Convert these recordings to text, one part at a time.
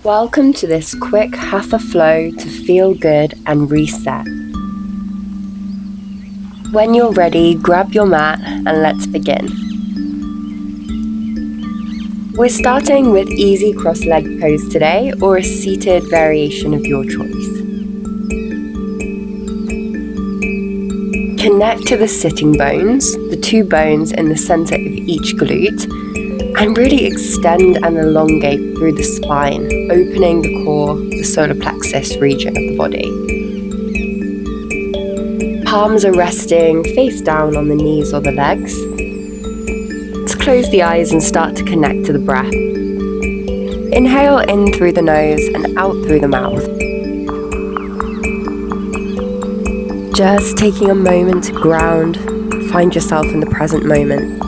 Welcome to this quick Hatha Flow to feel good and reset. When you're ready, grab your mat and let's begin. We're starting with easy cross-legged pose today, or a seated variation of your choice. Connect to the sitting bones, the two bones in the center of each glute, and really extend and elongate through the spine, opening the core, the solar plexus region of the body. Palms are resting face down on the knees or the legs. Let's close the eyes and start to connect to the breath. Inhale in through the nose and out through the mouth. Just taking a moment to ground, find yourself in the present moment.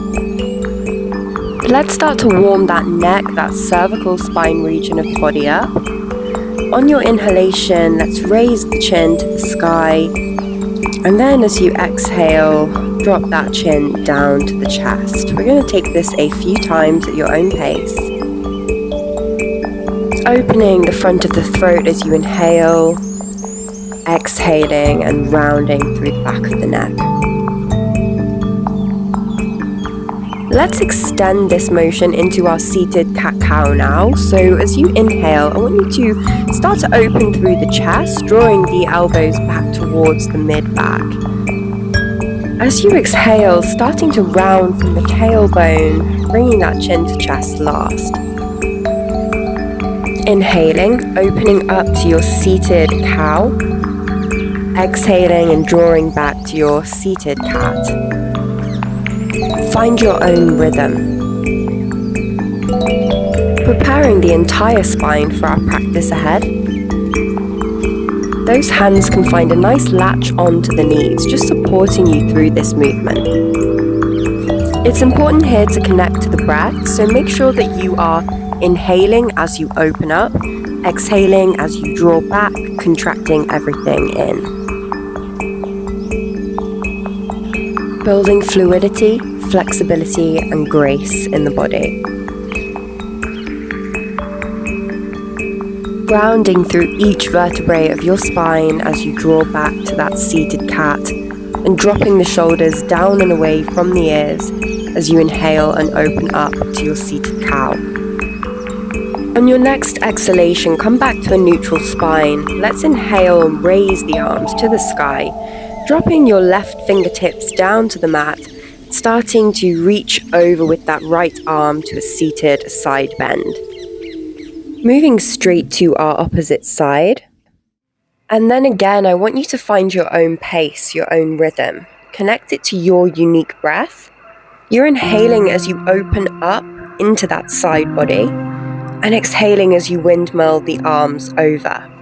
Let's start to warm that neck, that cervical spine region of the body up. On your inhalation, let's raise the chin to the sky. And then as you exhale, drop that chin down to the chest. We're going to take this a few times at your own pace. Opening the front of the throat as you inhale, exhaling and rounding through the back of the neck. Let's extend this motion into our seated cat-cow now. So as you inhale, I want you to start to open through the chest, drawing the elbows back towards the mid-back. As you exhale, starting to round from the tailbone, bringing that chin to chest last. Inhaling, opening up to your seated cow. Exhaling and drawing back to your seated cat. Find your own rhythm. Preparing the entire spine for our practice ahead. Those hands can find a nice latch onto the knees, just supporting you through this movement. It's important here to connect to the breath, so make sure that you are inhaling as you open up, exhaling as you draw back, contracting everything in. Building fluidity, flexibility, and grace in the body. Grounding through each vertebrae of your spine as you draw back to that seated cat, and dropping the shoulders down and away from the ears as you inhale and open up to your seated cow. On your next exhalation, come back to a neutral spine. Let's inhale and raise the arms to the sky, dropping your left fingertips down to the mat, starting to reach over with that right arm to a seated side bend. Moving straight to our opposite side. And then again, I want you to find your own pace, your own rhythm. Connect it to your unique breath. You're inhaling as you open up into that side body, and exhaling as you windmill the arms over.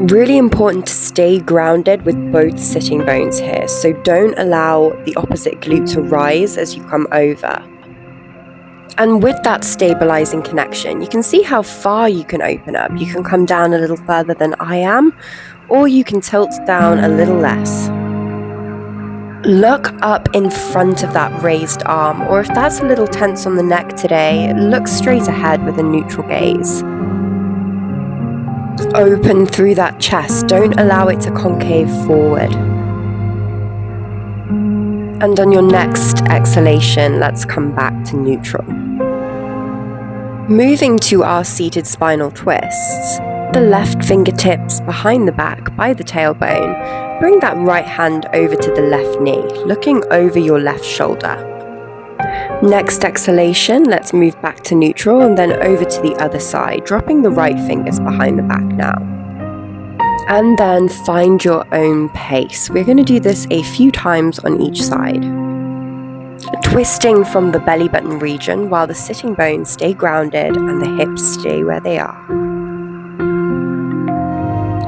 Really important to stay grounded with both sitting bones here, so don't allow the opposite glute to rise as you come over. And with that stabilizing connection, you can see how far you can open up. You can come down a little further than I am, or you can tilt down a little less. Look up in front of that raised arm, or if that's a little tense on the neck today, look straight ahead with a neutral gaze. Open through that chest, don't allow it to concave forward. And on your next exhalation, let's come back to neutral. Moving to our seated spinal twists, the left fingertips behind the back by the tailbone, bring that right hand over to the left knee, looking over your left shoulder. Next exhalation, let's move back to neutral and then over to the other side, dropping the right fingers behind the back now. And then find your own pace. We're going to do this a few times on each side. Twisting from the belly button region while the sitting bones stay grounded and the hips stay where they are.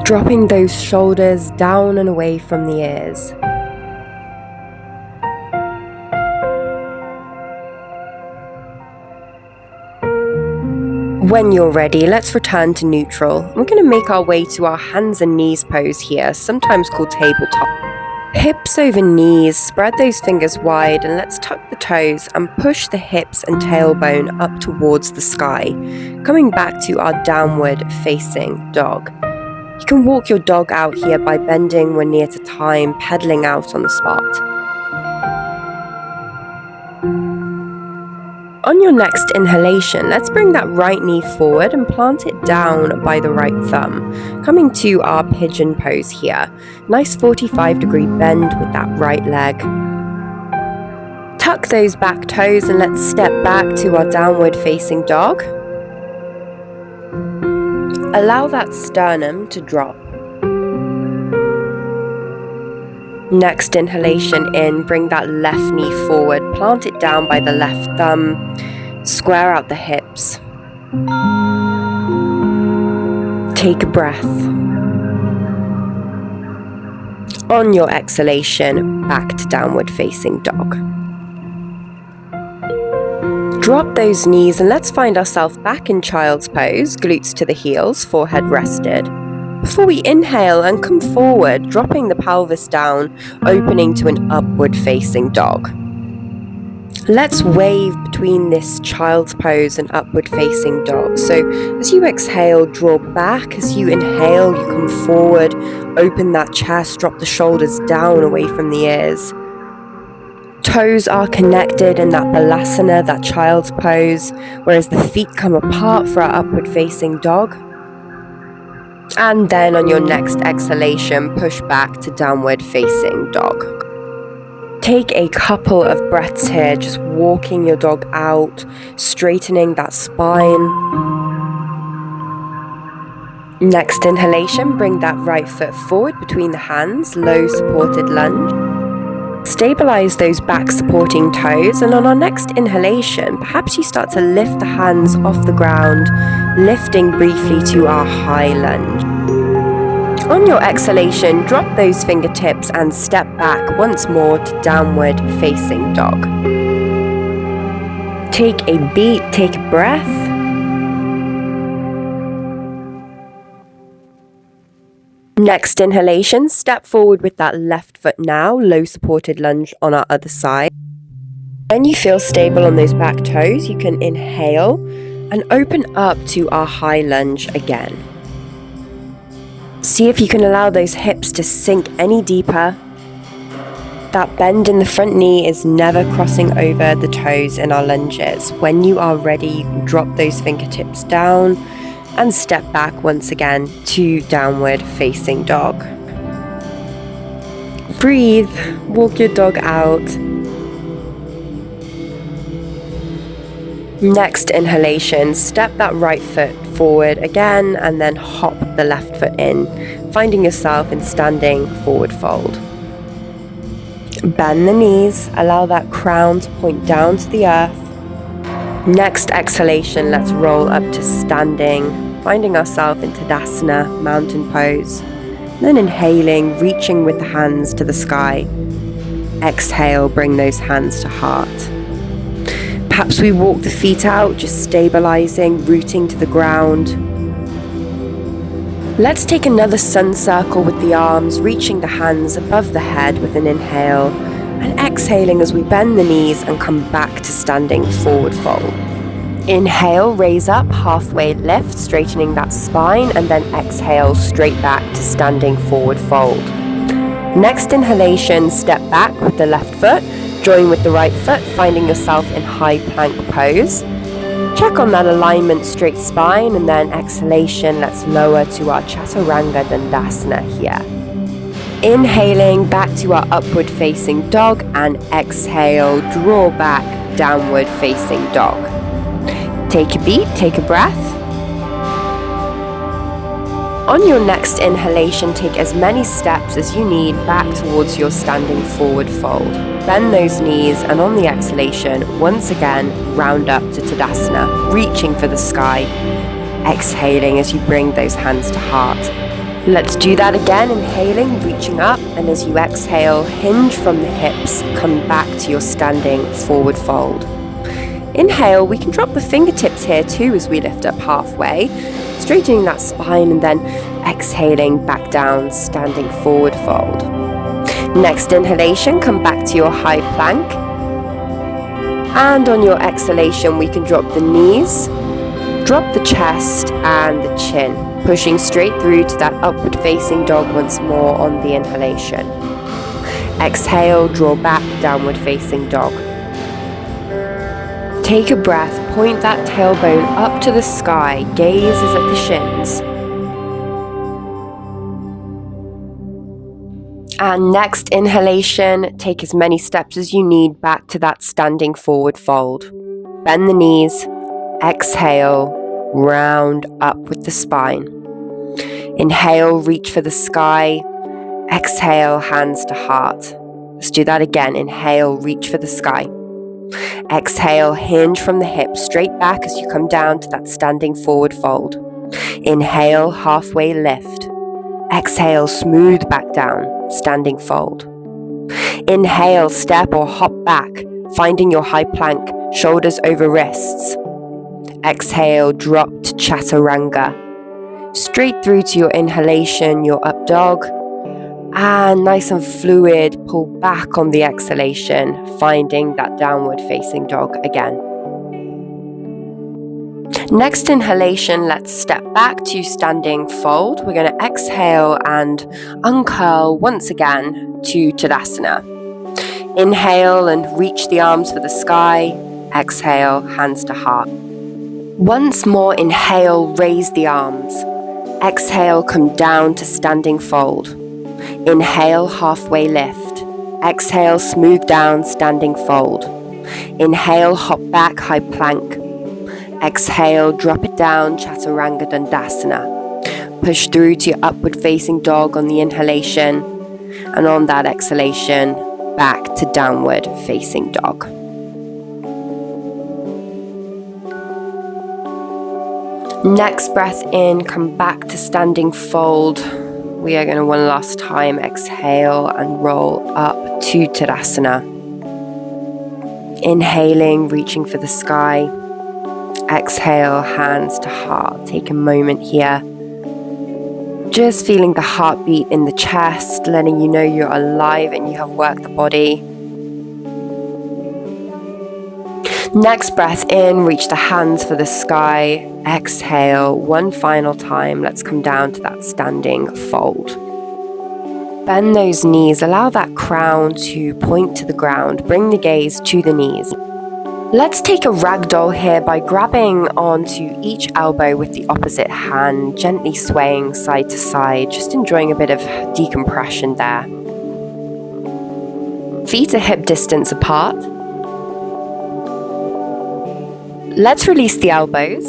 Dropping those shoulders down and away from the ears. When you're ready, let's return to neutral. We're going to make our way to our hands and knees pose here, sometimes called tabletop. Hips over knees, spread those fingers wide and let's tuck the toes and push the hips and tailbone up towards the sky, coming back to our downward facing dog. You can walk your dog out here by bending 1 knee at a time, pedaling out on the spot. On your next inhalation, let's bring that right knee forward and plant it down by the right thumb, coming to our pigeon pose here. Nice 45-degree bend with that right leg. Tuck those back toes and let's step back to our downward facing dog. Allow that sternum to drop. Next inhalation in, bring that left knee forward, plant it down by the left thumb, square out the hips. Take a breath. On your exhalation, back to downward facing dog. Drop those knees and let's find ourselves back in child's pose, glutes to the heels, forehead rested. Before we inhale and come forward, dropping the pelvis down, opening to an upward facing dog. Let's wave between this child's pose and upward facing dog. So as you exhale, draw back. As you inhale, you come forward, open that chest, drop the shoulders down away from the ears. Toes are connected in that balasana, that child's pose, whereas the feet come apart for our upward facing dog. And then on your next exhalation, push back to downward facing dog. Take a couple of breaths here, just walking your dog out, straightening that spine. Next inhalation, bring that right foot forward between the hands, low supported lunge. Stabilize those back supporting toes, and on our next inhalation, perhaps you start to lift the hands off the ground, lifting briefly to our high lunge. On your exhalation, drop those fingertips and step back once more to downward facing dog. Take a beat, take a breath. Next inhalation, step forward with that left foot now, low supported lunge on our other side. When you feel stable on those back toes, you can inhale and open up to our high lunge again. See if you can allow those hips to sink any deeper. That bend in the front knee is never crossing over the toes in our lunges. When you are ready, you can drop those fingertips down and step back once again to downward facing dog. Breathe, walk your dog out. Next inhalation, step that right foot forward again and then hop the left foot in, finding yourself in standing forward fold. Bend the knees, allow that crown to point down to the earth. Next exhalation, let's roll up to standing, finding ourselves in Tadasana, mountain pose. Then inhaling, reaching with the hands to the sky. Exhale, bring those hands to heart. Perhaps we walk the feet out, just stabilizing, rooting to the ground. Let's take another sun circle with the arms, reaching the hands above the head with an inhale, and exhaling as we bend the knees and come back to standing forward fold. Inhale, raise up, halfway lift, straightening that spine, and then exhale, straight back to standing forward fold. Next inhalation, step back with the left foot, join with the right foot, finding yourself in high plank pose. Check on that alignment, straight spine, and then exhalation, let's lower to our Chaturanga Dandasana here. Inhaling, back to our upward facing dog, and exhale, draw back, downward facing dog. Take a beat, take a breath. On your next inhalation, take as many steps as you need back towards your standing forward fold. Bend those knees, and on the exhalation, once again, round up to Tadasana, reaching for the sky. Exhaling as you bring those hands to heart. Let's do that again, inhaling, reaching up, and as you exhale, hinge from the hips, come back to your standing forward fold. Inhale, we can drop the fingertips here too as we lift up halfway, straightening that spine, and then exhaling back down, standing forward fold. Next inhalation, come back to your high plank. And on your exhalation, we can drop the knees, drop the chest and the chin, pushing straight through to that upward facing dog once more on the inhalation. Exhale, draw back, downward facing dog. Take a breath, point that tailbone up to the sky, gaze is at the shins. And next inhalation, take as many steps as you need back to that standing forward fold. Bend the knees, exhale, round up with the spine. Inhale, reach for the sky. Exhale, hands to heart. Let's do that again. Inhale, reach for the sky. Exhale, hinge from the hips, straight back as you come down to that standing forward fold. Inhale, halfway lift. Exhale, smooth back down, standing fold. Inhale, step or hop back, finding your high plank, shoulders over wrists. Exhale, drop to chaturanga. Straight through to your inhalation, your up dog. And nice and fluid, pull back on the exhalation, finding that downward facing dog again. Next inhalation, let's step back to standing fold. We're going to exhale and uncurl once again to Tadasana. Inhale and reach the arms for the sky. Exhale, hands to heart. Once more, inhale, raise the arms. Exhale, come down to standing fold. Inhale, halfway lift. Exhale, smooth down, standing fold. Inhale, hop back, high plank. Exhale, drop it down, chaturanga dandasana. Push through to your upward facing dog on the inhalation, and on that exhalation, back to downward facing dog. Next breath in, come back to standing fold. We are going to one last time exhale and roll up to Tadasana. Inhaling, reaching for the sky. Exhale, hands to heart. Take a moment here. Just feeling the heartbeat in the chest, letting you know you're alive and you have worked the body. Next breath in, reach the hands for the sky. Exhale, one final time. Let's come down to that standing fold. Bend those knees, allow that crown to point to the ground. Bring the gaze to the knees. Let's take a ragdoll here by grabbing onto each elbow with the opposite hand, gently swaying side to side, just enjoying a bit of decompression there. Feet are hip distance apart. Let's release the elbows.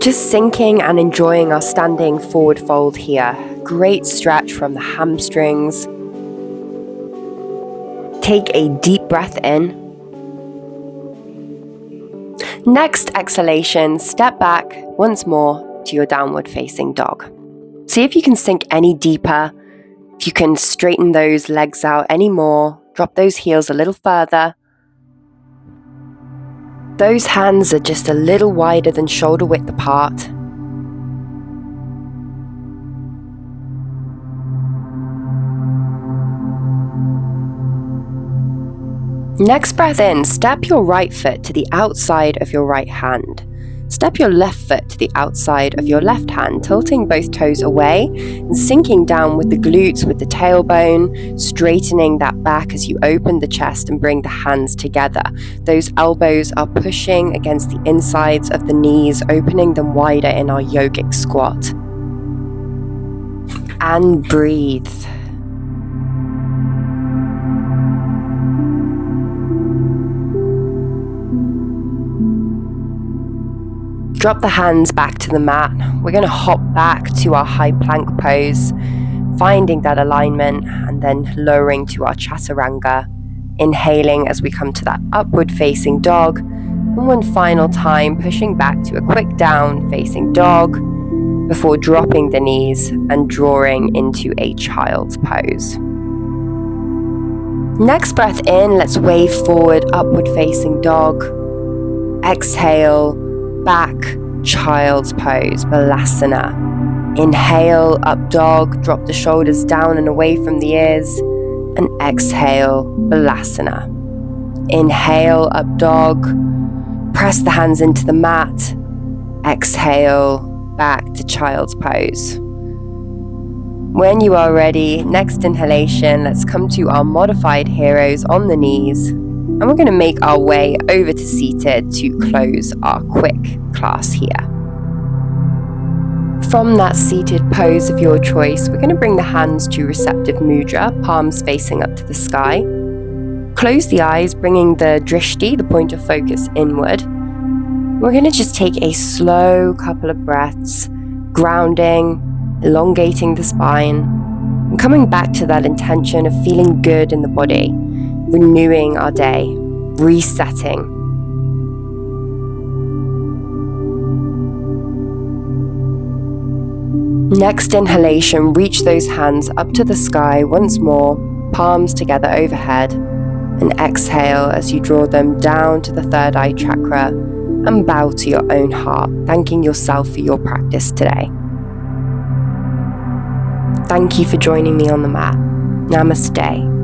Just sinking and enjoying our standing forward fold here. Great stretch from the hamstrings. Take a deep breath in. Next exhalation, step back once more to your downward facing dog. See if you can sink any deeper. If you can straighten those legs out any more, drop those heels a little further. Those hands are just a little wider than shoulder width apart. Next breath in, step your right foot to the outside of your right hand. Step your left foot to the outside of your left hand, tilting both toes away and sinking down with the glutes, with the tailbone, straightening that back as you open the chest and bring the hands together. Those elbows are pushing against the insides of the knees, opening them wider in our yogic squat. And breathe. Drop the hands back to the mat. We're going to hop back to our high plank pose, finding that alignment and then lowering to our chaturanga. Inhaling as we come to that upward facing dog. And one final time, pushing back to a quick down facing dog before dropping the knees and drawing into a child's pose. Next breath in, let's wave forward, upward facing dog. Exhale, back, child's pose, balasana. Inhale, up dog, drop the shoulders down and away from the ears, and exhale, balasana. Inhale, up dog, press the hands into the mat, exhale, back to child's pose. When you are ready, next inhalation, let's come to our modified heroes on the knees, and we're going to make our way over to seated to close our quick class here. From that seated pose of your choice, we're going to bring the hands to receptive mudra, palms facing up to the sky. Close the eyes, bringing the drishti, the point of focus, inward. We're going to just take a slow couple of breaths, grounding, elongating the spine, and coming back to that intention of feeling good in the body, renewing our day, resetting. Next inhalation, reach those hands up to the sky once more, palms together overhead, and exhale as you draw them down to the third eye chakra and bow to your own heart, thanking yourself for your practice today. Thank you for joining me on the mat. Namaste.